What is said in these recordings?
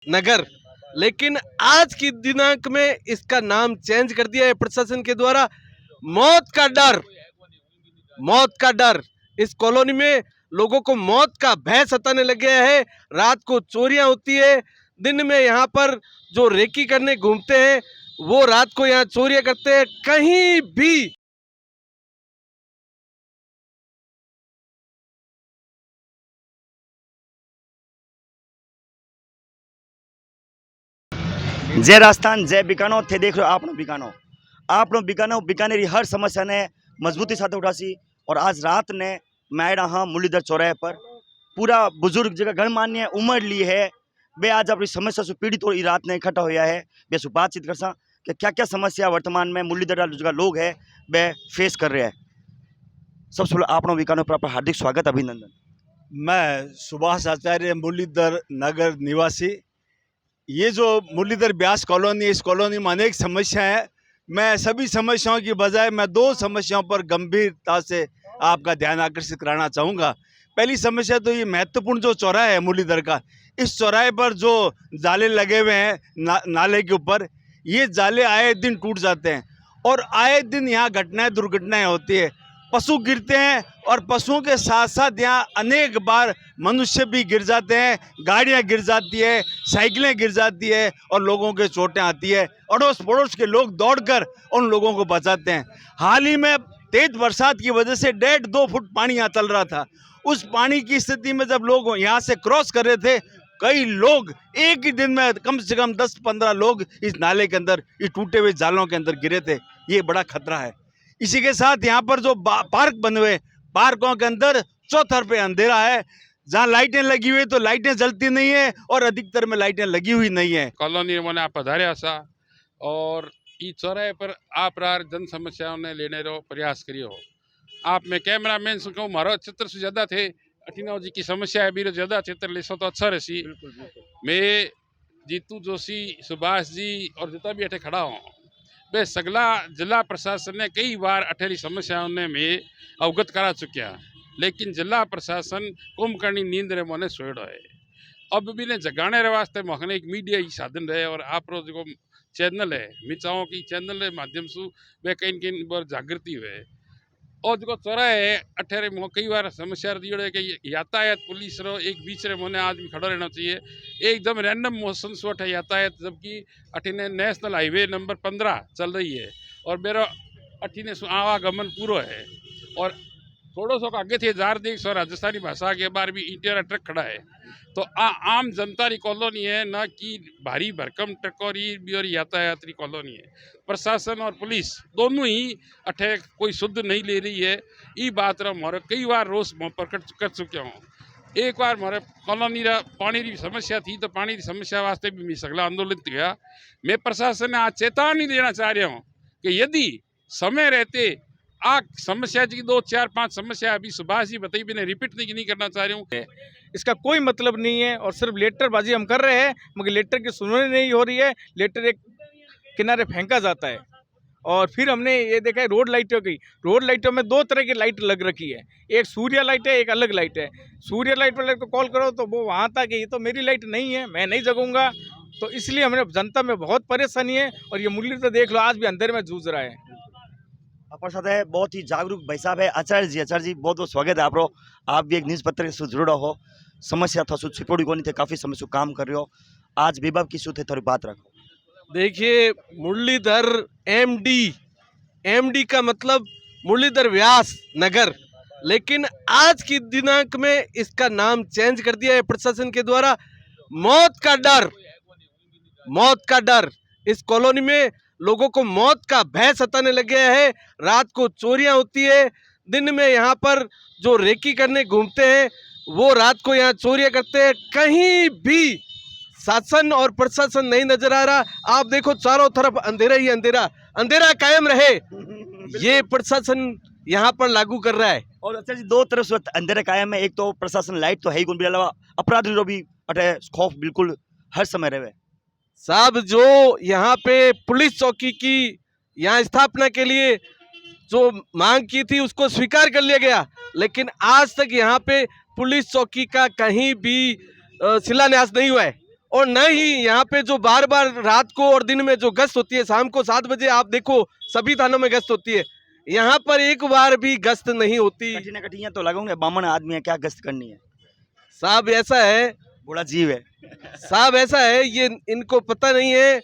नगर, लेकिन आज की दिनांक में इसका नाम चेंज कर दिया है प्रशासन के द्वारा। मौत का डर, मौत का डर, इस कॉलोनी में लोगों को मौत का भय सताने लग गया है। रात को चोरियां होती है, दिन में यहाँ पर जो रेकी करने घूमते हैं वो रात को यहाँ चोरियां करते हैं। कहीं भी जय राजस्थान, जय बीकानो थे देख रहे हो आपनो बीकानो बीकानेरी हर समस्या ने मजबूती साथ उठासी। और आज रात ने मैं आया हाँ मुरलीधर चौराहे पर पूरा बुजुर्ग जगह गणमान्य उम्र ली है वे आज अपनी समस्या से पीड़ित और रात ने इकट्ठा होया है। वे सु बातचीत कर सा कि क्या क्या समस्या वर्तमान में मुरलीधर जगह लोग है वे फेस कर रहे हैं। सबसे पहले आपनो बीकानो पर आपका हार्दिक स्वागत, अभिनंदन। मैं सुभाष आचार्य, मुरलीधर नगर निवासी। ये जो मुरलीधर ब्यास कॉलोनी, इस कॉलोनी में अनेक समस्याएं हैं। मैं सभी समस्याओं की बजाय मैं दो समस्याओं पर गंभीरता से आपका ध्यान आकर्षित कराना चाहूँगा। पहली समस्या तो ये महत्वपूर्ण जो चौराहा है मुरलीधर का, इस चौराहे पर जो जाले लगे हुए हैं नाले के ऊपर, ये जाले आए दिन टूट जाते हैं और आए दिन यहाँ दुर्घटनाएं होती है। पशु गिरते हैं और पशुओं के साथ साथ यहाँ अनेक बार मनुष्य भी गिर जाते हैं, गाड़ियाँ गिर जाती है, साइकिलें गिर जाती है और लोगों के चोटें आती है। अड़ोस पड़ोस के लोग दौड़कर उन लोगों को बचाते हैं। हाल ही में तेज बरसात की वजह से 1.5-2 फुट पानी यहाँ चल रहा था। उस पानी की स्थिति में जब लोग यहाँ से क्रॉस कर रहे थे, कई लोग एक ही दिन में कम से कम 10-15 लोग इस नाले के अंदर, इस टूटे हुए जालों के अंदर गिरे थे। ये बड़ा खतरा है। इसी के साथ यहाँ पर जो पार्क बने हुए, पार्कों के अंदर चौथर पे अंधेरा है। जहाँ लाइटें लगी हुई तो लाइटें जलती नहीं है और अधिकतर में लाइटें लगी हुई नहीं है। कॉलोनी मैंने आप पधार्या सा और ई चौराहे पर आप रार जन समस्याओं ने लेने रो प्रयास करियो। आप में कैमरामैन से कहूँ मारो चित्र से ज़्यादा थे अठिनाव जी की समस्या है, भी ज़्यादा चित्र ले सो तो अच्छा रही। मैं जीतू जोशी, सुभाष जी और जितना भी अठे खड़ा हूँ, वे सगला जिला प्रशासन ने कई बार अठेरी समस्याओं ने में अवगत करा चुकिया, लेकिन जिला प्रशासन कुंभकर्णी नींद रे मोने सोएड़ो है। अब भी ने जगाने रे वास्ते मोहने एक मीडिया ही साधन रहे और आप रो जो चैनल है, मैं चाहूँ कि चैनल के माध्यम से वे कहीं कहीं बार जागृति हुए। और जो चौराहे है अठेरे मो कई बार समस्या दियोड़े कि यातायात पुलिस रो एक बीच रे मोने आदमी खड़ा रहना चाहिए। एकदम रैंडम मौसम से अठे यातायात, जबकि अठीने नेशनल हाईवे नंबर 15 चल रही है और मेरा अठीने आवागमन पूरा है। और थोड़ो सो आगे थे जार देख सो राजस्थानी भाषा के बार भी ईटेरा ट्रक खड़ा है। तो आम जनता री कॉलोनी है, ना कि भारी भरकम ट्रकों री और यातायात री कॉलोनी है। प्रशासन और पुलिस दोनों ही अठे कोई शुद्ध नहीं ले रही है। ये बात रा मारे कई बार रोष प्रकट कर चुका हूँ। एक बार मारे कॉलोनी रा पानी की समस्या थी तो पानी की समस्या वास्ते भी मैं सगला आंदोलित किया। मैं प्रशासन ने आज चेतावनी देना चाह रहा हूँ कि यदि समय रहते आ समस्या की 2-4-5 समस्या अभी सुभाष जी बताई, मैंने रिपीट नहीं करना चाह रही हूँ। इसका कोई मतलब नहीं है और सिर्फ लेटरबाजी हम कर रहे हैं, मगर लेटर की सुनवाई नहीं हो रही है। लेटर एक किनारे फेंका जाता है। और फिर हमने ये देखा है रोड लाइटों की, रोड लाइटों में 2 तरह की लाइट लग रखी है, एक सूर्य लाइट है, एक अलग लाइट है। सूर्य लाइट वाले को कॉल करो तो वो वहाँ था कि ये तो मेरी लाइट नहीं है, मैं नहीं जगूंगा। तो इसलिए हमने जनता में बहुत परेशानी है और ये मुरलीधर देख लो आज भी अंधेरे में जूझ रहा है। अपने साथ है बहुत ही जागरूक भाई साहब है आचार्य जी बहुत बहुत स्वागत है आपरो। आप भी एक न्यूज़ पत्र से जुड़ो हो, समस्या था छिपोड़ी कोनी थे, काफ़ी समय से काम कर रहे हो। आज विभाग की शू थे थोड़ी बात रखो। देखिए मुरलीधर एमडी का मतलब मुरलीधर व्यास नगर, लेकिन आज की दिनांक में इसका नाम चेंज कर दिया है प्रशासन के द्वारा। मौत का डर, मौत का डर, इस कॉलोनी में लोगों को मौत का भय सताने लग गया है। रात को चोरियां होती है, दिन में यहाँ पर जो रेकी करने घूमते हैं वो रात को यहाँ चोरियां करते हैं। कहीं भी शासन और प्रशासन नहीं नजर आ रहा। आप देखो चारों तरफ अंधेरा ही अंधेरा, अंधेरा कायम रहे ये प्रशासन यहाँ पर लागू कर रहा है। और अच्छा जी, दो तरफ से अंधेरा कायम है। एक तो प्रशासन लाइट तो है ही गुण, अलावा अपराधी रो भी अटे खौफ बिल्कुल हर समय रहे। साहब जो यहाँ पे पुलिस चौकी की यहाँ स्थापना के लिए जो मांग की थी उसको स्वीकार कर लिया गया, लेकिन आज तक यहाँ पे पुलिस चौकी का कहीं भी शिलान्यास नहीं हुआ है। और न ही यहाँ पे जो बार बार रात को और दिन में जो गश्त होती है, शाम को 7 बजे आप देखो सभी थानों में गश्त होती है, यहाँ पर एक बार भी गश्त नहीं होती। कठिन कठिन तो लगाऊंगे, बामन आदमी है, क्या गश्त करनी है, साहब ऐसा है, बड़ा जीव है। साहब ऐसा है, ये इनको पता नहीं है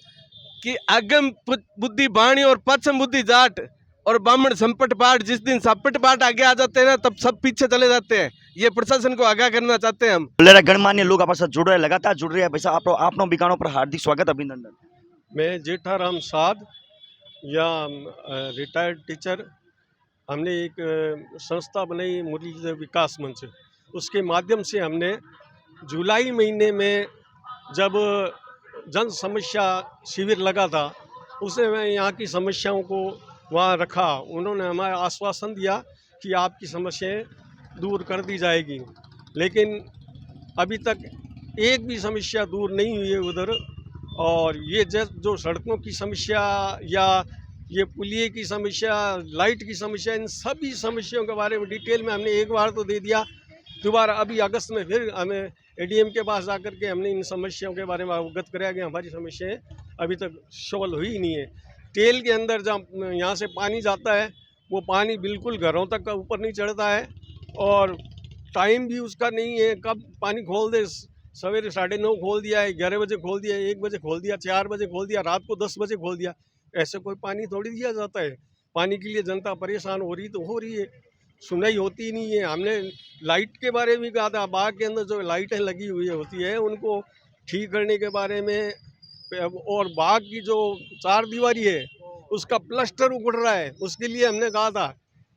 कि अगम बुद्धि बाणी और पश्चिम बुद्धि जाट और ब्राह्मण संपट पाठ, जिस दिन संपट पाठ आगे आ जाते हैं ना, तब सब पीछे चले जाते हैं। ये प्रशासन को आगाह करना चाहते हैं हम। बोलेरा गणमान्य लोग आपस साथ जुड़ रहे, लगातार जुड़ रहे हैं। भाई साहब आपनो बिकानों पर हार्दिक स्वागत, अभिनंदन। मैं जेठाराम साध या रिटायर्ड टीचर, हमने एक संस्था बनाई मुरलीधर विकास मंच, उसके माध्यम से हमने जुलाई महीने में जब जन समस्या शिविर लगा था, उसमें मैं यहाँ की समस्याओं को वहाँ रखा। उन्होंने हमें आश्वासन दिया कि आपकी समस्याएं दूर कर दी जाएगी, लेकिन अभी तक एक भी समस्या दूर नहीं हुई है उधर। और ये जो सड़कों की समस्या या ये पुलिये की समस्या, लाइट की समस्या, इन सभी समस्याओं के बारे में डिटेल में हमने एक बार तो दे दिया। दोबारा अभी अगस्त में फिर हमें एडीएम के पास जाकर के हमने इन समस्याओं के बारे में अवगत कराया कि हमारी समस्याएं अभी तक सॉल्व हुई नहीं है। टेल के अंदर जहाँ यहाँ से पानी जाता है, वो पानी बिल्कुल घरों तक ऊपर नहीं चढ़ता है और टाइम भी उसका नहीं है, कब पानी खोल दे। सवेरे 9:30 खोल दिया है, 11 बजे खोल दिया, 1 बजे खोल दिया, 4 बजे खोल दिया, रात को 10 बजे खोल दिया। ऐसे कोई पानी थोड़ी दिया जाता है। पानी के लिए जनता परेशान हो रही तो हो रही है, सुनाई होती ही नहीं है। हमने लाइट के बारे में भी कहा था, बाग के अंदर जो लाइटें लगी हुई होती है उनको ठीक करने के बारे में, और बाग की जो 4 दीवारी है उसका प्लास्टर उखड़ रहा है, उसके लिए हमने कहा था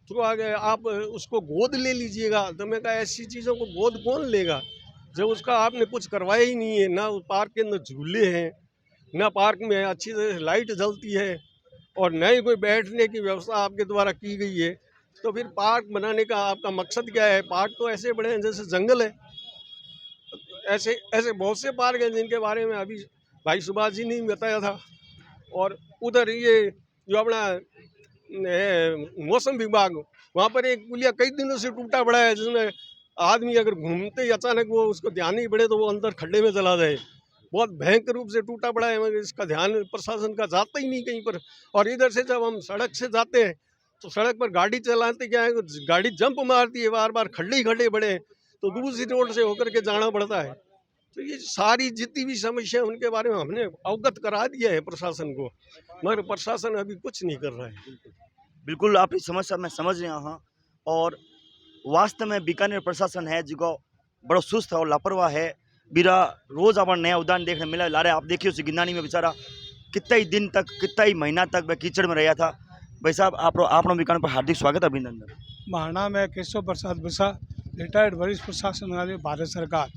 तो आगे आप उसको गोद ले लीजिएगा। तो मैं कहा ऐसी चीज़ों को गोद कौन लेगा जब उसका आपने कुछ करवाया ही नहीं है। ना पार्क के अंदर झूले हैं, ना पार्क में अच्छी तरह से लाइट जलती है, और न ही कोई बैठने की व्यवस्था आपके द्वारा की गई है। तो फिर पार्क बनाने का आपका मकसद क्या है? पार्क तो ऐसे बड़े हैं जैसे जंगल है। ऐसे ऐसे बहुत से पार्क हैं जिनके बारे में अभी भाई सुभाष जी ने बताया था। और उधर ये जो अपना मौसम विभाग, वहाँ पर एक पुलिया कई दिनों से टूटा पड़ा है, जिसमें आदमी अगर घूमते ही अचानक वो उसको ध्यान नहीं पड़े तो वो अंदर खड्डे में चला जाए। बहुत भयंकर रूप से टूटा पड़ा है, मगर इसका ध्यान प्रशासन का जाता ही नहीं कहीं पर। और इधर से जब हम सड़क से जाते हैं तो सड़क पर गाड़ी चलाते क्या है, गाड़ी जंप मारती है, बार बार खड्डे ही खड्डे बड़े हैं, तो दूसरी रोड से होकर के जाना पड़ता है। तो ये सारी जितनी भी समस्या उनके बारे में हमने अवगत करा दिया है प्रशासन को, मगर प्रशासन अभी कुछ नहीं कर रहा है। बिल्कुल आपकी समस्या मैं समझ रहा हूँ। और वास्तव में बीकानेर प्रशासन है जो बड़ा सुस्त है और लापरवाह है। बीरा रोज आप नया उदाहरण देखने मिला ला रहे। आप देखिए उस गिन्नानी में बेचारा कितना ही दिन तक, कितना ही महीना तक वह कीचड़ में रहा था। भाई साहब आप बीकानेर पर हार्दिक स्वागत, अभिनंदन। मेरा नाम है केशव प्रसाद बिसा, रिटायर्ड वरिष्ठ प्रशासन वाले भारत सरकार।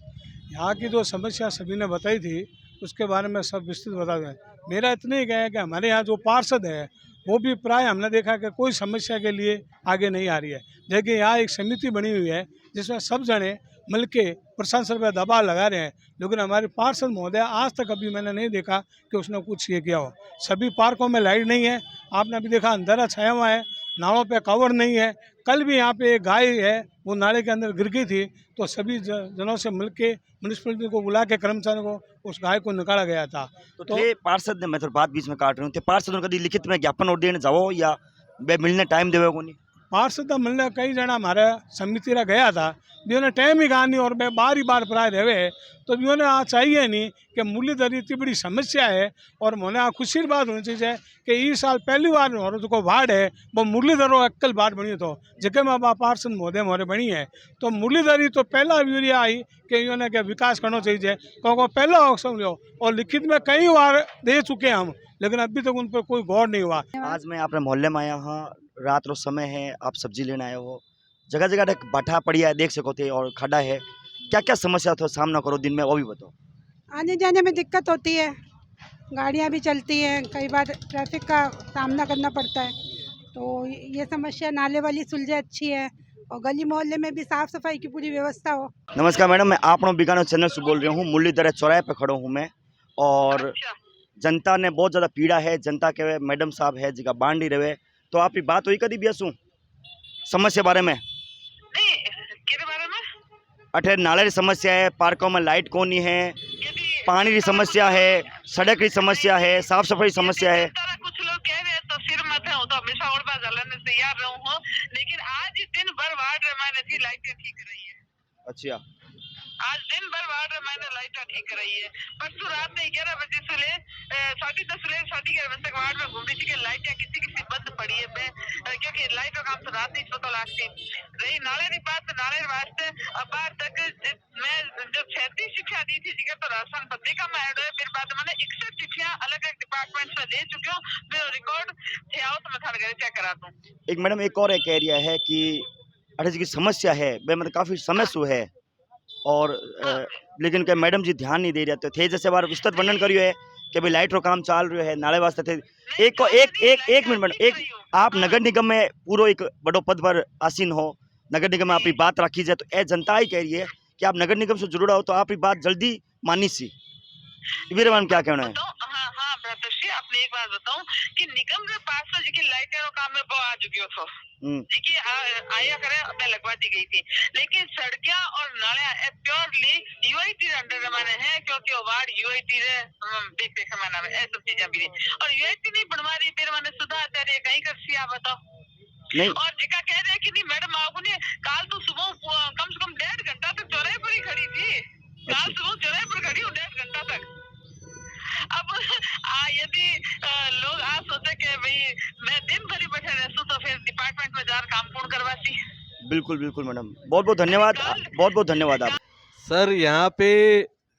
यहाँ की जो समस्या सभी ने बताई थी उसके बारे में सब विस्तृत बता दें। मेरा इतना ही है कि हमारे यहाँ जो पार्षद है वो भी प्राय हमने देखा कि कोई समस्या के लिए आगे नहीं आ रही है। लेकिन यहाँ एक समिति बनी हुई है जिसमें सब जने मिल के प्रशासन पर दबाव लगा रहे हैं, लेकिन हमारे पार्षद महोदय आज तक अभी मैंने नहीं देखा कि उसने कुछ ये किया हो। सभी पार्कों में लाइट नहीं है, आपने अभी देखा अंधेरा छाया हुआ है, नालों पे कवर नहीं है। कल भी यहाँ पे एक गाय है वो नाले के अंदर गिर गई थी, तो सभी जनों से मिलके म्यूनिसिपलिटी को बुला के कर्मचारियों को उस गाय को निकाला गया था। तो पार्षद ने, मैं तो बात बीच में काट रही हूँ, पार्षद ने कभी लिखित में ज्ञापन और देने जाओ या मिलने टाइम देवे को नहीं? पार्षद मिलने कई जना हमारे समिति रा गया था, भी उन्हें टाइम ही कहा नहीं और मैं बार ही बार प्राय रहे, तो भी उन्हें आ चाहिए नहीं कि मुरलीधर इतनी बड़ी समस्या है। और मोने आ खुशी की बात होनी चाहिए कि इस साल पहली बार हो जो वार्ड है वो मुरलीधर अक्कल वार्ड बनी तो जगह में पार्षद महोदय मोरे बनी है। तो मुरलीधर तो पहला यूरिया आई कि इन्होंने क्या विकास करना चाहिए, क्योंकि पहला अवसर लो और लिखित में कई बार दे चुके हैं हम, लेकिन अभी तक उन पर कोई गौर नहीं हुआ। आज मैं अपने मोहल्ले में आया हूँ, रात रो समय है, आप सब्जी लेने आए हो, जगह जगह बाठा पड़िया है देख सको थे और खड़ा है। क्या क्या समस्या तो सामना करो दिन में वो भी बताओ। आने जाने में दिक्कत होती है, गाड़ियाँ भी चलती हैं, कई बार ट्रैफिक का सामना करना पड़ता है। तो ये समस्या नाले वाली सुलझे अच्छी है और गली मोहल्ले में भी साफ सफाई की पूरी व्यवस्था हो। नमस्कार मैडम, मैं आपनो बीकानेर चैनल से बोल रहा हूँ। मुरलीधर चौराहे पे खड़ा हूँ मैं, और जनता ने बहुत ज़्यादा पीड़ा है। जनता के मैडम साहब है जिका बांडी रहे, तो आप ही बात हुई कभी भी असू समस्या बारे में? अठे नाले की समस्या है, पार्कों में लाइट कोनी है, पानी की समस्या है, सड़क की समस्या है, साफ सफाई समस्या है। कुछ लोग कह रहे हैं तो सिर मत है, तो हमेशा और बात जलाने से तैयार रहूं हूं, लेकिन आज ही दिन भर वार्ड में मैंने थी लाइटें ठीक रही है। अच्छा, आज दिन भर वार्ड में मैंने लाइटें ठीक रही है। परसों रात में 11 बजे से ले 10:30 ले 11:30 बजे तक वार्ड में घूम रही थी कि लाइटें किसी बंद पड़ी है। मैं क्योंकि लाइट का काम तो रात नहीं पता लगती रही। नाले की बात, नाले वास्ते अब बाहर तक मैं जो 36 चिट्ठियां दी थी जिगर तो राजस्थान पत्रिका में ऐड हुए, फिर बाद मैंने 61 चिट्ठियां अलग अलग डिपार्टमेंट से दे चुकी हूँ। मेरा रिकॉर्ड थे आओ तो मैं थाने घर चेक करा दूं। एक मैडम एक और एक एरिया है कि अड़े की समस्या है, वे मतलब काफ़ी समय से है और लेकिन के मैडम जी ध्यान नहीं दे रहे, तो थे जैसे बार विस्तृत वर्णन करियो है कि भाई लाइट रो काम चाल रहा है, नाले वास्ते थे। एक मिनट मैडम, एक आप नगर निगम में पूरा एक बड़ो पद पर आसीन हो, नगर निगम में आपकी बात रखी जाए, तो ए जनता ही कह रही है कि आप नगर निगम से जुड़ा हो तो आपकी बात जल्दी मानी सी। मेरे मन क्या कहना है? हाँ हाँ भ्रातृश्री, आपने एक बात बताऊं कि निगम के पास तो जी लाइटें रो काम में बहुत आ चुकी हो जी आया करे मैं लगवा दी गई थी, लेकिन सड़कियां और नाले प्योरली यूआईटी अंडर मैंने है, क्योंकि वार्ड यूआईटी रे देख देख मैंने में ऐ सब चीजें भी और यूआईटी नहीं बनवा रही, फिर मैंने सुधार करे कहीं कर सी आप बताओ नहीं। और जिका कह रहे कि नहीं मैडम आपको नहीं, काल तो सुबह कम से कम 1.5 घंटा तक चौराहे पर ही खड़ी थी। काल सुबह चौराहे पर खड़ी हूँ 1.5 घंटा तक। अब यदि लोग आप सोचे कि भाई मैं दिन भर ही बैठे रहूं तो फिर डिपार्टमेंट में जाकर काम पूर्ण करवाती। बिल्कुल बिल्कुल मैडम, बहुत बहुत धन्यवाद, बहुत बहुत धन्यवाद आप। सर यहाँ पे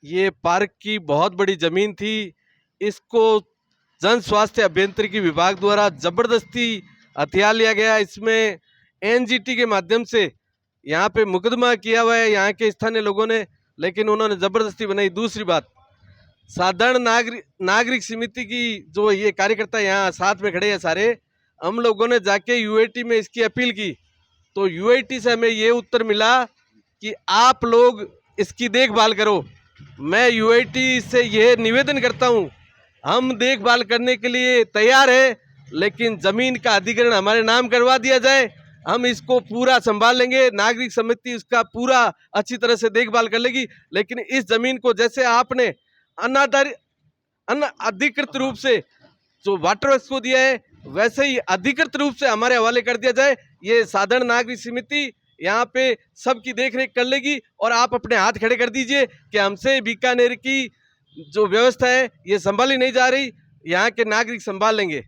ये पार्क की बहुत बड़ी ज़मीन थी, इसको जन स्वास्थ्य अभियंत्रिकी विभाग द्वारा ज़बरदस्ती हथिया लिया गया। इसमें एनजीटी के माध्यम से यहाँ पे मुकदमा किया हुआ है यहाँ के स्थानीय लोगों ने, लेकिन उन्होंने ज़बरदस्ती बनाई। दूसरी बात, साधारण नागरिक समिति की जो ये कार्यकर्ता यहाँ साथ में खड़े हैं सारे, हम लोगों ने जाके यूआईटी में इसकी अपील की, तो यूआईटी से हमें ये उत्तर मिला कि आप लोग इसकी देखभाल करो। मैं यूआईटी से ये निवेदन करता हूँ, हम देखभाल करने के लिए तैयार है, लेकिन ज़मीन का अधिग्रहण हमारे नाम करवा दिया जाए, हम इसको पूरा संभाल लेंगे। नागरिक समिति उसका पूरा अच्छी तरह से देखभाल कर लेगी, लेकिन इस ज़मीन को जैसे आपने अधिकृत रूप से जो वाटर वर्क्स को दिया है, वैसे ही अधिकृत रूप से हमारे हवाले कर दिया जाए। ये साधारण नागरिक समिति यहाँ पे सबकी देखरेख कर लेगी, और आप अपने हाथ खड़े कर दीजिए कि हमसे बीकानेर की जो व्यवस्था है ये संभाली नहीं जा रही, यहाँ के नागरिक संभाल लेंगे।